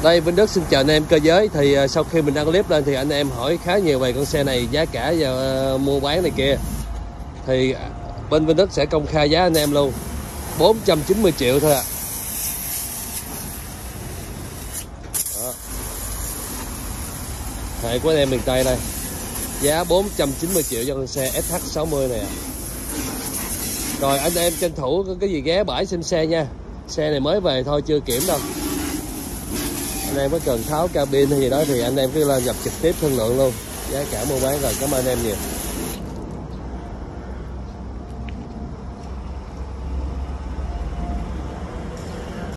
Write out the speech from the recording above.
Đây Vinh Đức xin chào anh em cơ giới. Thì sau khi mình đăng clip lên thì anh em hỏi khá nhiều về con xe này, giá cả và mua bán này kia. Thì bên Vinh Đức sẽ công khai giá anh em luôn, 490 triệu thôi ạ. Hệ của anh em miền Tây đây, giá 490 triệu cho con xe SH60 này ạ. Rồi anh em tranh thủ cái gì ghé bãi xem xe nha. Xe này mới về thôi, chưa kiểm đâu. Anh em có cần tháo cabin hay gì đó thì anh em cứ lên gặp trực tiếp thương lượng luôn. Giá cả mua bán rồi, cảm ơn anh em nhiều.